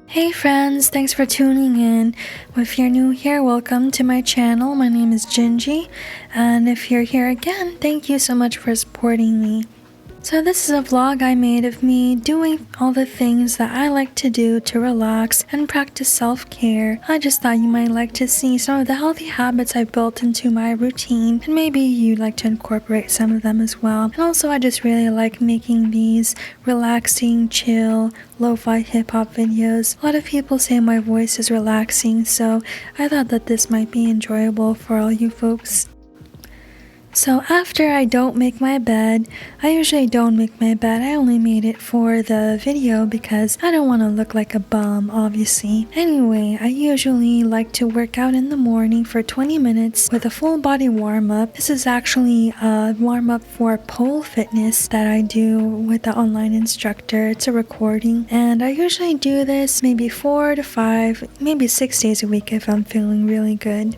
Hey friends, thanks for tuning in. If you're new here, welcome to my channel. My name is Jinji, and if you're here again, thank you so much for supporting me. So this is a vlog I made of me doing all the things that I like to do to relax and practice self-care. I just thought you might like to see some of the healthy habits I built into my routine, and maybe you'd like to incorporate some of them as well. And also I just really like making these relaxing, chill, lo-fi hip-hop videos. A lot of people say my voice is relaxing, so I thought that this might be enjoyable for all you folks. So after I don't make my bed, I usually don't make my bed. I only made it for the video because I don't want to look like a bum, obviously. Anyway, I usually like to work out in the morning for 20 minutes with a full body warm-up. This is actually a warm-up for pole fitness that I do with the online instructor. It's a recording, and I usually do this maybe 4 to 5, maybe 6 days a week if I'm feeling really good.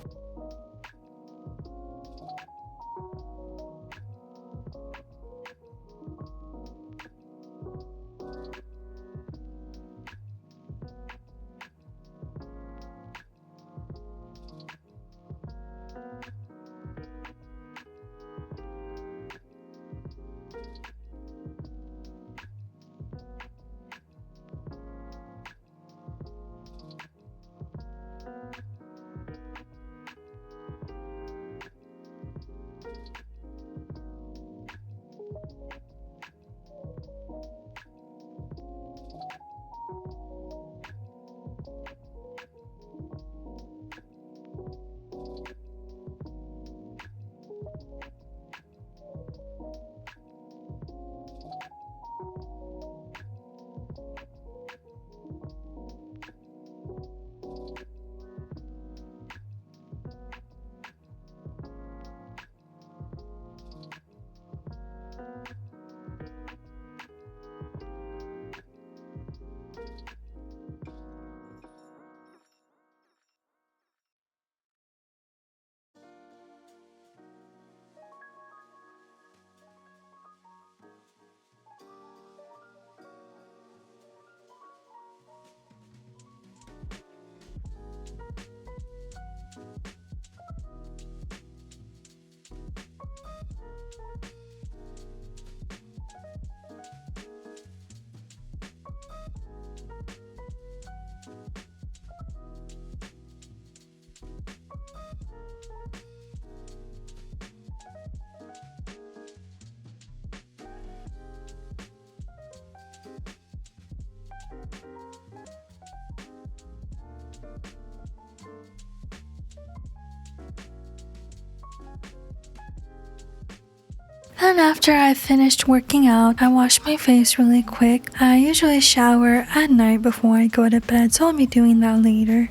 Then after I've finished working out, I wash my face really quick. I usually shower at night before I go to bed, so I'll be doing that later.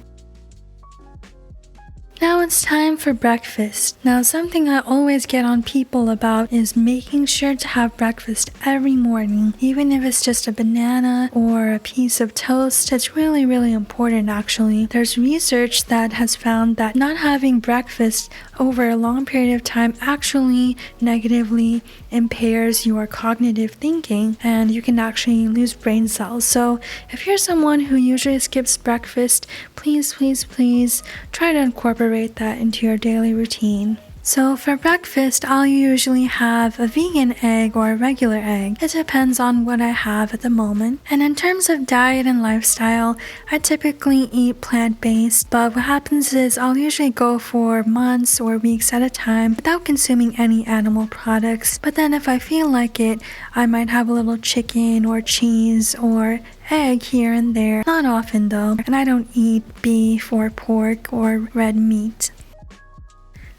Now it's time for breakfast. Now something I always get on people about is making sure to have breakfast every morning. Even if it's just a banana or a piece of toast, it's really important actually. There's research that has found that not having breakfast over a long period of time actually negatively impairs your cognitive thinking, and you can actually lose brain cells. So if you're someone who usually skips breakfast, please try to incorporate that into your daily routine. So for breakfast, I'll usually have a vegan egg or a regular egg. It depends on what I have at the moment. And in terms of diet and lifestyle, I typically eat plant-based, but what happens is I'll usually go for months or weeks at a time without consuming any animal products. But then if I feel like it, I might have a little chicken or cheese or egg here and there. Not often though, and I don't eat beef or pork or red meat.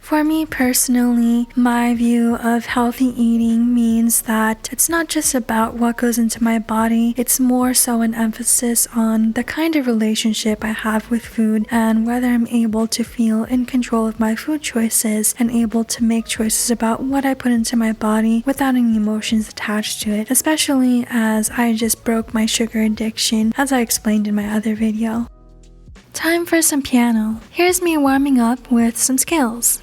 For me personally, my view of healthy eating means that it's not just about what goes into my body, it's more so an emphasis on the kind of relationship I have with food and whether I'm able to feel in control of my food choices and able to make choices about what I put into my body without any emotions attached to it, especially as I just broke my sugar addiction, as I explained in my other video. Time for some piano. Here's me warming up with some scales.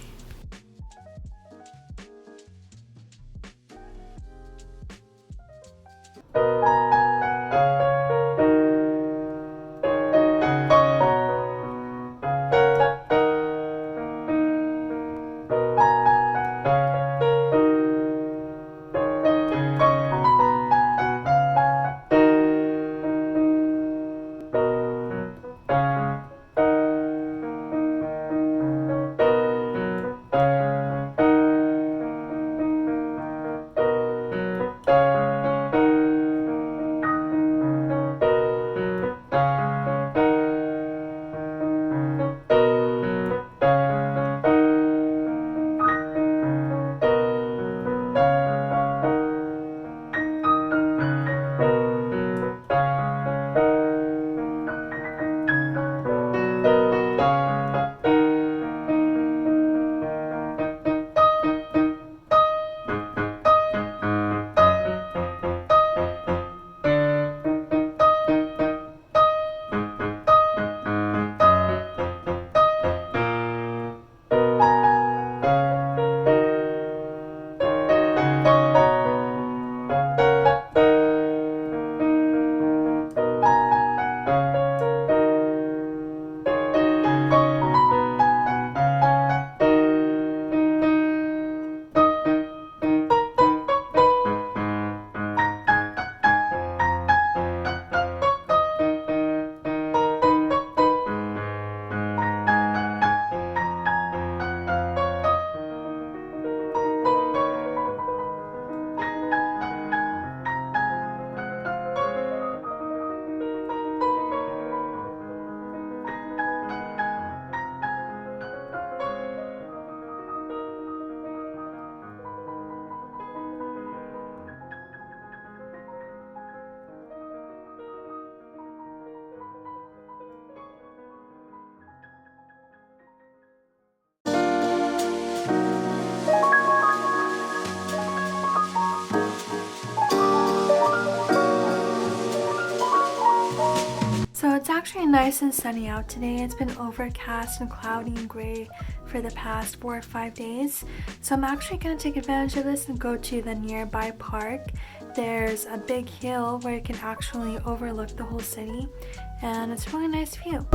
So it's actually nice and sunny out today. It's been overcast and cloudy and gray for the past 4 or 5 days. So I'm actually going to take advantage of this and go to the nearby park. There's a big hill where you can actually overlook the whole city, and it's a really nice view.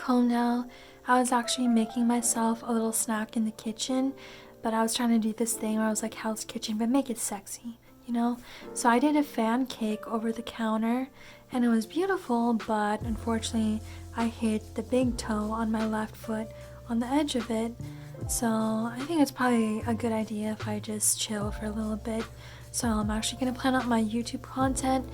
home now. I was actually making myself a little snack in the kitchen, but I was trying to do this thing where I was like, Hell's Kitchen, but make it sexy, you know? So I did a fan cake over the counter, and it was beautiful, but unfortunately I hit the big toe on my left foot on the edge of it. So I think it's probably a good idea if I just chill for a little bit. So I'm actually going to plan out my YouTube content,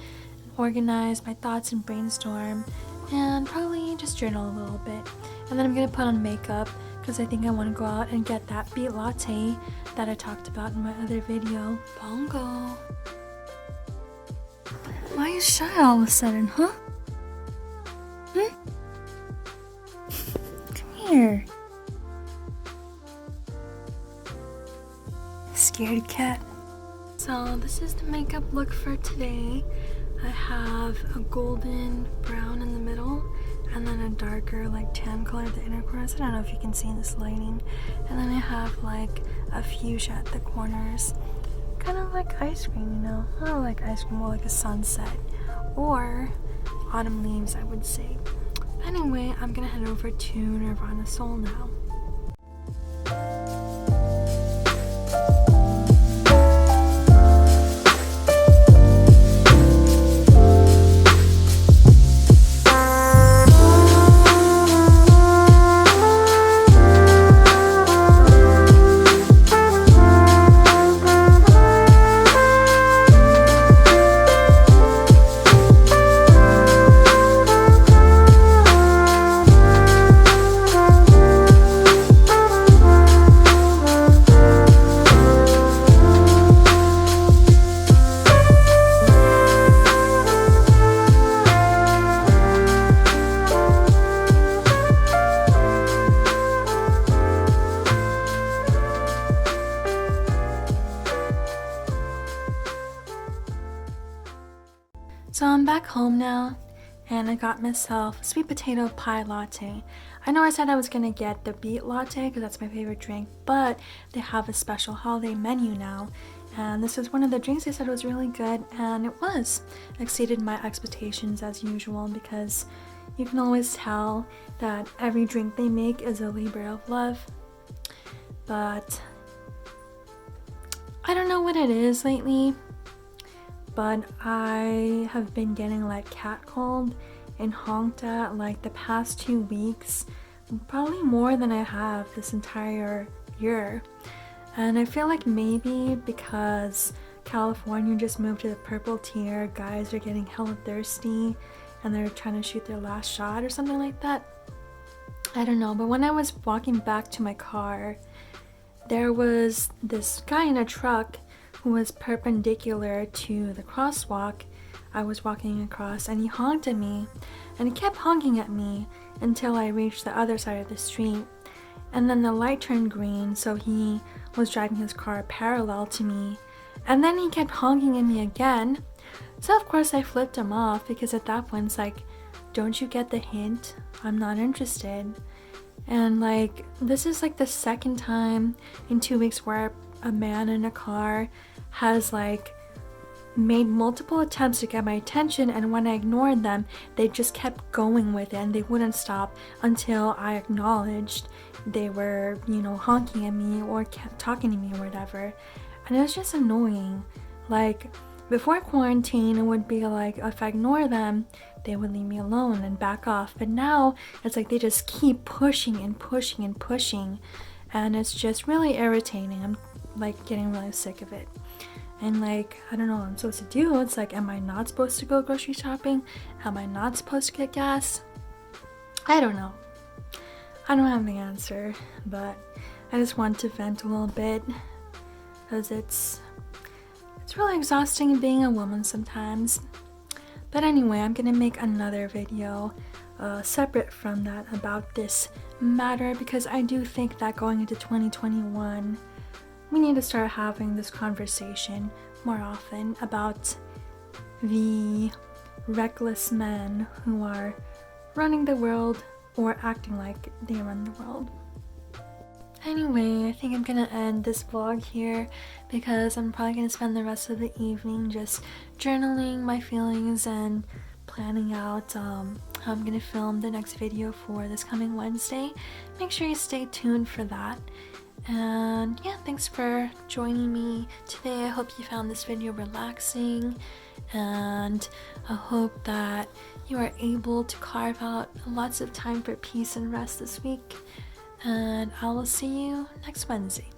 organize my thoughts and brainstorm, and probably just journal a little bit. And then I'm going to put on makeup because I think I want to go out and get that beet latte that I talked about in my other video. Bongo! Why are you shy all of a sudden, huh? Come here. Scaredy cat. So this is the makeup look for today. I have a golden brown in the middle and then a darker like tan color at the inner corners. I don't know if you can see in this lighting. And then I have like a fuchsia at the corners. Kind of like ice cream, you know? I don't like ice cream, more like a sunset or autumn leaves, I would say. Anyway, I'm gonna head over to Nirvana Soul now. So I'm back home now, and I got myself a sweet potato pie latte. I know I said I was gonna get the beet latte because that's my favorite drink, but they have a special holiday menu now, and this is one of the drinks they said was really good, and it was. Exceeded my expectations as usual because you can always tell that every drink they make is a labor of love. But I don't know what it is lately, but I have been getting like catcalled and honked at like the past 2 weeks, probably more than I have this entire year. And I feel like maybe because California just moved to the purple tier, guys are getting hella thirsty and they're trying to shoot their last shot or something like that. I don't know, but when I was walking back to my car, there was this guy in a truck who was perpendicular to the crosswalk I was walking across, and he honked at me, and he kept honking at me until I reached the other side of the street. And then the light turned green, so he was driving his car parallel to me, and then he kept honking at me again. So of course I flipped him off because at that point it's like, don't you get the hint? I'm not interested. And like, this is like the second time in 2 weeks where a man in a car has like made multiple attempts to get my attention, and when I ignored them, they just kept going with it and they wouldn't stop until I acknowledged they were, you know, honking at me or kept talking to me or whatever. And it was just annoying. Like, before quarantine, it would be like, if I ignore them, they would leave me alone and back off. But now it's like they just keep pushing and pushing and pushing, and it's just really irritating. I'm like getting really sick of it. And like, I don't know what I'm supposed to do. It's like, am I not supposed to go grocery shopping? Am I not supposed to get gas? I don't know. I don't have the answer, but I just want to vent a little bit because it's really exhausting being a woman sometimes. But anyway, I'm gonna make another video separate from that about this matter, because I do think that going into 2021, we need to start having this conversation more often about the reckless men who are running the world or acting like they run the world. Anyway, I think I'm gonna end this vlog here because I'm probably gonna spend the rest of the evening just journaling my feelings and planning out how I'm gonna film the next video for this coming Wednesday. Make sure you stay tuned for that. And yeah, thanks for joining me today. I hope you found this video relaxing, and I hope that you are able to carve out lots of time for peace and rest this week. And I will see you next Wednesday.